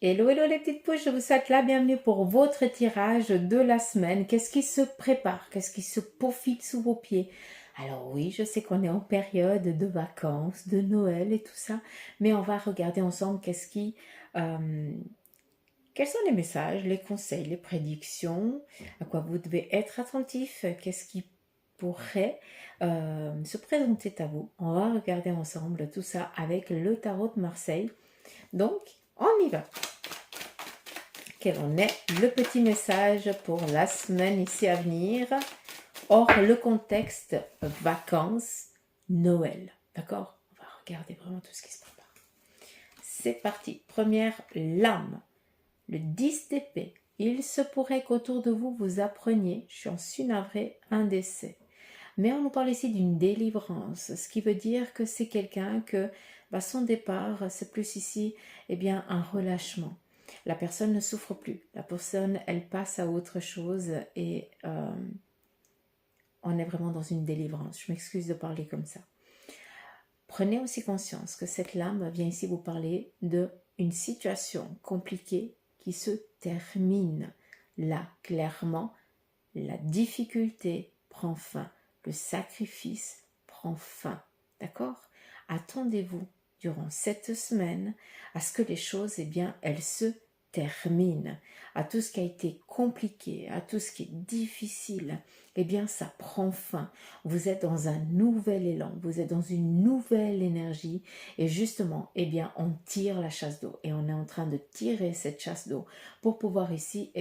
Hello, hello les petites pouces, je vous souhaite la bienvenue pour votre tirage de la semaine. Qu'est-ce qui se prépare? Qu'est-ce qui se peaufine sous vos pieds? Alors oui, je sais qu'on est en période de vacances, de Noël et tout ça, mais on va regarder ensemble quels sont les messages, les conseils, les prédictions, à quoi vous devez être attentif, qu'est-ce qui pourrait se présenter à vous. On va regarder ensemble tout ça avec le tarot de Marseille. Donc, on y va. Quel en est le petit message pour la semaine ici à venir, hors le contexte vacances, Noël. D'accord? On va regarder vraiment tout ce qui se prépare. C'est parti. Première lame, le 10 d'épée. Il se pourrait qu'autour de vous, vous appreniez, je suis navrée, un décès. Mais on nous parle ici d'une délivrance, ce qui veut dire que c'est quelqu'un que son départ, c'est plus ici un relâchement. La personne ne souffre plus, la personne, elle passe à autre chose et on est vraiment dans une délivrance. Je m'excuse de parler comme ça. Prenez aussi conscience que cette lame vient ici vous parler d'une situation compliquée qui se termine. Là, clairement, la difficulté prend fin, le sacrifice prend fin. D'accord? Attendez-vous durant cette semaine à ce que les choses, elles se terminent. À tout ce qui a été compliqué, à tout ce qui est difficile, ça prend fin. Vous êtes dans un nouvel élan, vous êtes dans une nouvelle énergie et justement, on tire la chasse d'eau et on est en train de tirer cette chasse d'eau pour pouvoir ici,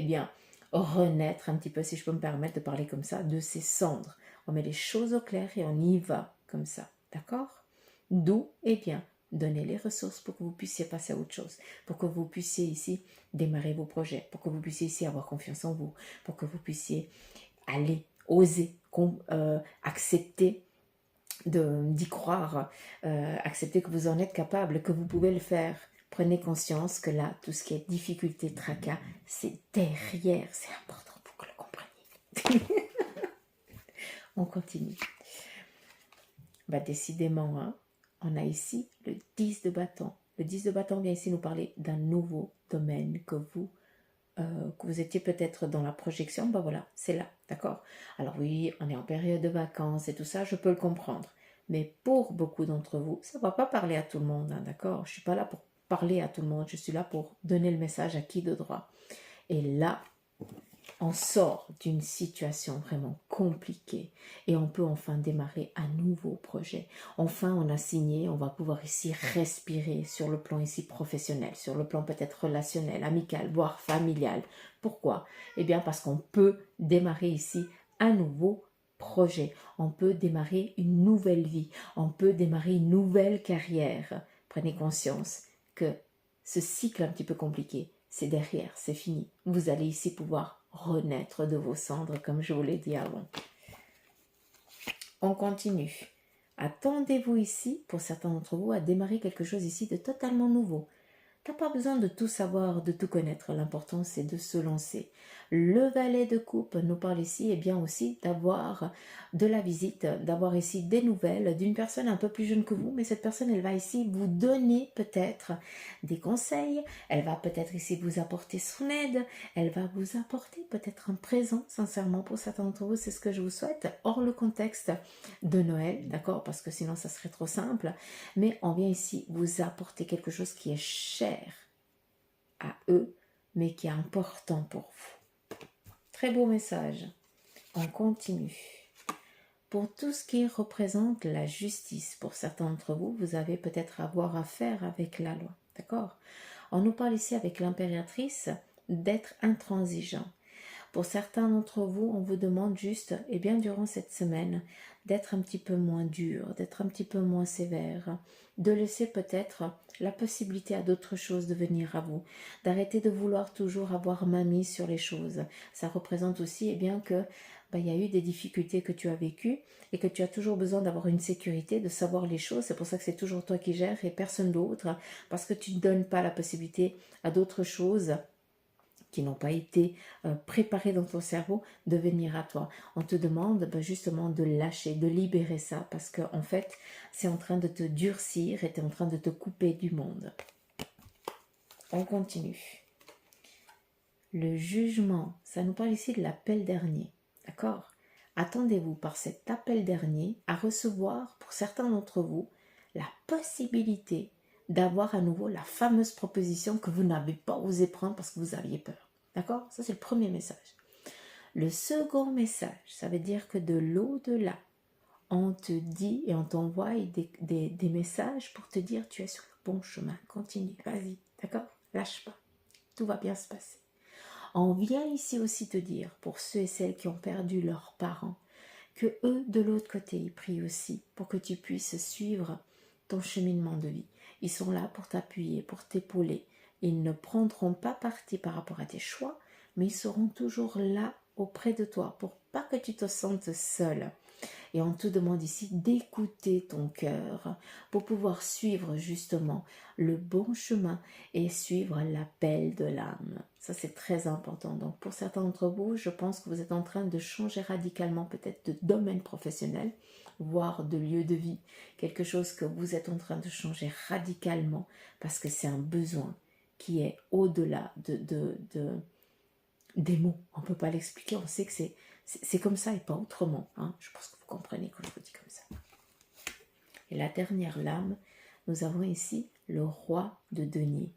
renaître un petit peu, si je peux me permettre de parler comme ça, de ces cendres. On met les choses au clair et on y va comme ça, d'accord? D'où, donner les ressources pour que vous puissiez passer à autre chose, pour que vous puissiez ici démarrer vos projets, pour que vous puissiez ici avoir confiance en vous, pour que vous puissiez aller, oser, accepter d'y croire, accepter que vous en êtes capable, que vous pouvez le faire. Prenez conscience que là, tout ce qui est difficulté, tracas, c'est derrière. C'est important pour que vous le compreniez. On continue. Décidément, hein, on a ici le 10 de bâton. Le 10 de bâton vient ici nous parler d'un nouveau domaine que vous étiez peut-être dans la projection. Voilà, c'est là, d'accord? Alors oui, on est en période de vacances et tout ça, je peux le comprendre. Mais pour beaucoup d'entre vous, ça ne va pas parler à tout le monde, hein, d'accord? Je ne suis pas là pour parler à tout le monde, je suis là pour donner le message à qui de droit. Et là, on sort d'une situation vraiment compliquée et on peut enfin démarrer un nouveau projet. Enfin, on a signé, on va pouvoir ici respirer sur le plan ici professionnel, sur le plan peut-être relationnel, amical, voire familial. Pourquoi? Parce qu'on peut démarrer ici un nouveau projet. On peut démarrer une nouvelle vie. On peut démarrer une nouvelle carrière. Prenez conscience que ce cycle un petit peu compliqué, c'est derrière, c'est fini. Vous allez ici pouvoir renaître de vos cendres, comme je vous l'ai dit avant. On continue. Attendez-vous ici, pour certains d'entre vous, à démarrer quelque chose ici de totalement nouveau. Tu n'as pas besoin de tout savoir, de tout connaître. L'important, c'est de se lancer. Le valet de coupe nous parle ici aussi d'avoir de la visite, d'avoir ici des nouvelles d'une personne un peu plus jeune que vous. Mais cette personne, elle va ici vous donner peut-être des conseils. Elle va peut-être ici vous apporter son aide. Elle va vous apporter peut-être un présent, sincèrement, pour certains d'entre vous. C'est ce que je vous souhaite, hors le contexte de Noël, d'accord? Parce que sinon, ça serait trop simple. Mais on vient ici vous apporter quelque chose qui est cher à eux, mais qui est important pour vous. Très beau message. On continue. Pour tout ce qui représente la justice, pour certains d'entre vous, vous avez peut-être à avoir affaire avec la loi. D'accord? On nous parle ici avec l'impératrice d'être intransigeant. Pour certains d'entre vous, on vous demande juste, durant cette semaine, d'être un petit peu moins dur, d'être un petit peu moins sévère, de laisser peut-être la possibilité à d'autres choses de venir à vous, d'arrêter de vouloir toujours avoir main mise sur les choses. Ça représente aussi que il y a eu des difficultés que tu as vécues et que tu as toujours besoin d'avoir une sécurité, de savoir les choses. C'est pour ça que c'est toujours toi qui gères et personne d'autre, parce que tu ne donnes pas la possibilité à d'autres choses qui n'ont pas été préparés dans ton cerveau de venir à toi. On te demande justement de lâcher, de libérer ça, parce que en fait, c'est en train de te durcir et tu es en train de te couper du monde. on continue. Le jugement, ça nous parle ici de l'appel dernier. D'accord? Attendez-vous par cet appel dernier à recevoir, pour certains d'entre vous, la possibilité d'avoir à nouveau la fameuse proposition que vous n'avez pas osé prendre parce que vous aviez peur. D'accord? Ça, c'est le premier message. Le second message, ça veut dire que de l'au-delà, on te dit et on t'envoie des messages pour te dire tu es sur le bon chemin, continue, vas-y, d'accord? Lâche pas, tout va bien se passer. On vient ici aussi te dire, pour ceux et celles qui ont perdu leurs parents, que eux, de l'autre côté, ils prient aussi pour que tu puisses suivre ton cheminement de vie. Ils sont là pour t'appuyer, pour t'épauler. Ils ne prendront pas parti par rapport à tes choix, mais ils seront toujours là auprès de toi pour pas que tu te sentes seul. Et on te demande ici d'écouter ton cœur pour pouvoir suivre justement le bon chemin et suivre l'appel de l'âme. Ça, c'est très important. Donc, pour certains d'entre vous, je pense que vous êtes en train de changer radicalement peut-être de domaine professionnel, voire de lieu de vie. Quelque chose que vous êtes en train de changer radicalement parce que c'est un besoin qui est au-delà des mots. On ne peut pas l'expliquer. On sait que c'est comme ça et pas autrement. Hein. Je pense que vous comprenez quand je vous dis comme ça. Et la dernière lame, nous avons ici le roi de denier.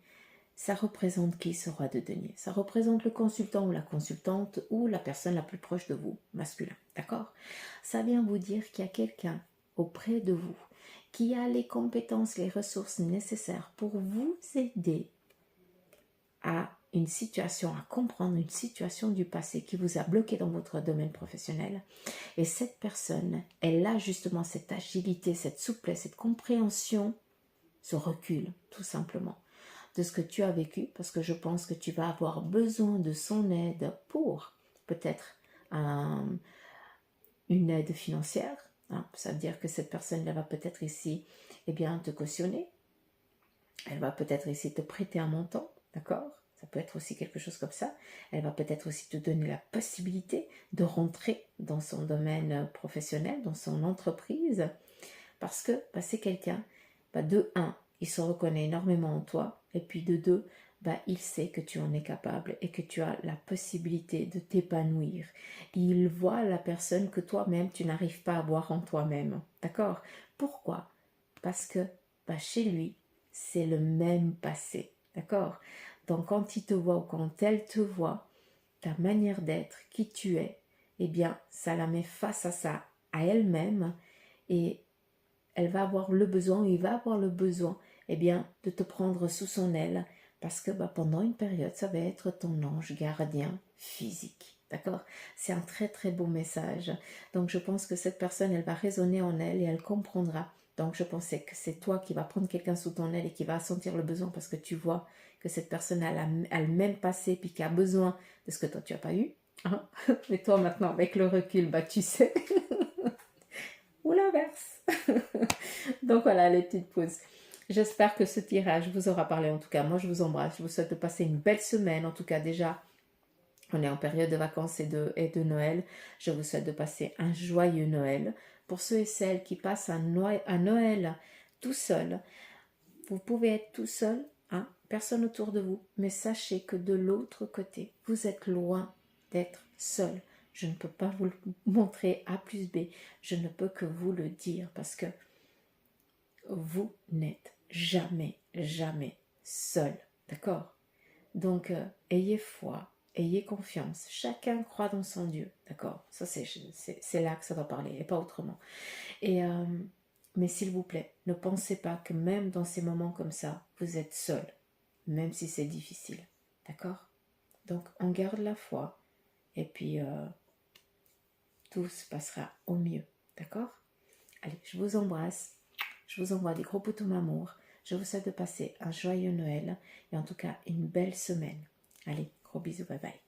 Ça représente qui, ce roi de denier? Ça représente le consultant ou la consultante ou la personne la plus proche de vous, masculin. D'accord? Ça vient vous dire qu'il y a quelqu'un auprès de vous qui a les compétences, les ressources nécessaires pour vous aider à une situation, à comprendre une situation du passé qui vous a bloqué dans votre domaine professionnel. Et cette personne, elle a justement cette agilité, cette souplesse, cette compréhension, ce recul, tout simplement, de ce que tu as vécu, parce que je pense que tu vas avoir besoin de son aide pour peut-être une aide financière. Hein. Ça veut dire que cette personne, elle va peut-être ici, eh bien, te cautionner. Elle va peut-être ici te prêter un montant, d'accord? Ça peut être aussi quelque chose comme ça. Elle va peut-être aussi te donner la possibilité de rentrer dans son domaine professionnel, dans son entreprise, parce que c'est quelqu'un, de un, il se reconnaît énormément en toi, et puis de deux, il sait que tu en es capable et que tu as la possibilité de t'épanouir. Il voit la personne que toi-même, tu n'arrives pas à voir en toi-même, d'accord? Pourquoi? Parce que chez lui, c'est le même passé, d'accord? Donc quand il te voit ou quand elle te voit, ta manière d'être, qui tu es, eh bien, ça la met face à ça, à elle-même, et elle va avoir le besoin, il va avoir le besoin, eh bien, de te prendre sous son aile, parce que pendant une période, ça va être ton ange gardien physique, d'accord? C'est un très très beau message. Donc je pense que cette personne, elle va résonner en elle et elle comprendra. Donc je pensais que c'est toi qui vas prendre quelqu'un sous ton aile et qui va sentir le besoin parce que tu vois que cette personne a le même passé puis qui a besoin de ce que toi tu n'as pas eu. Hein? Mais toi maintenant, avec le recul, tu sais. Ou l'inverse. Donc voilà les petites pauses. J'espère que ce tirage vous aura parlé. En tout cas, moi je vous embrasse. Je vous souhaite de passer une belle semaine. En tout cas, déjà, on est en période de vacances et de Noël. Je vous souhaite de passer un joyeux Noël. Pour ceux et celles qui passent à Noël tout seul, vous pouvez être tout seul, hein, personne autour de vous. Mais sachez que de l'autre côté, vous êtes loin d'être seul. Je ne peux pas vous le montrer A plus B. Je ne peux que vous le dire parce que vous n'êtes jamais, jamais seul. D'accord? Donc, ayez foi, ayez confiance. Chacun croit dans son Dieu. D'accord? Ça, c'est là que ça va parler et pas autrement. Mais s'il vous plaît, ne pensez pas que même dans ces moments comme ça, vous êtes seul. Même si c'est difficile. D'accord? Donc, on garde la foi. Et puis, tout se passera au mieux. D'accord? Allez, je vous embrasse. Je vous envoie des gros boutons d'amour. Je vous souhaite de passer un joyeux Noël et en tout cas une belle semaine. Allez, gros bisous, bye bye.